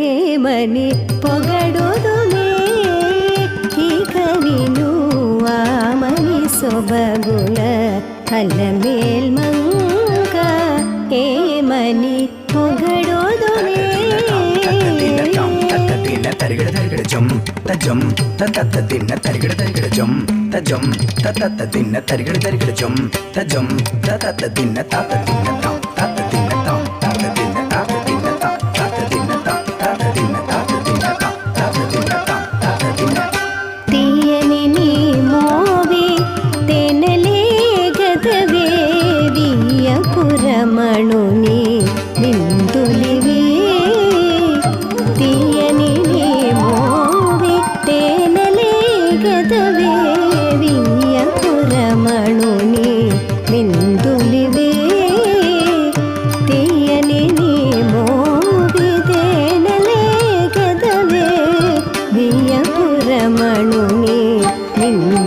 ఏమని పొగడుదునే ఇక నిను ఆమని సొబగుల అల్లమేల్మంక ఏమని పొగడుదునే తరిగడ తరిగడ జం తజం తత్త తిన్న తరిగడ తరిగడ జం తజం తత్త తిన్న తరిగడ తరిగడ జం తజం తత్త తిన్న తాత తిన్న తాం తాత తిన్న తాం తాత తిన్న తాత తిన్న తాం తాత తిన్న తాం తాత తిన్న తాత తిన్న తాం తాత తిన్న తాం తాత తిన్న తీయని నీ మోవి తెనలే గదవే వియ్యపురమణుని విందులివే తీయని నీ మోవి తెనలే గదవే వియ్యపురమణుని విందులివే తీయని నీ మోవి తెనలే గదవే వియ్యపురమణుని విందు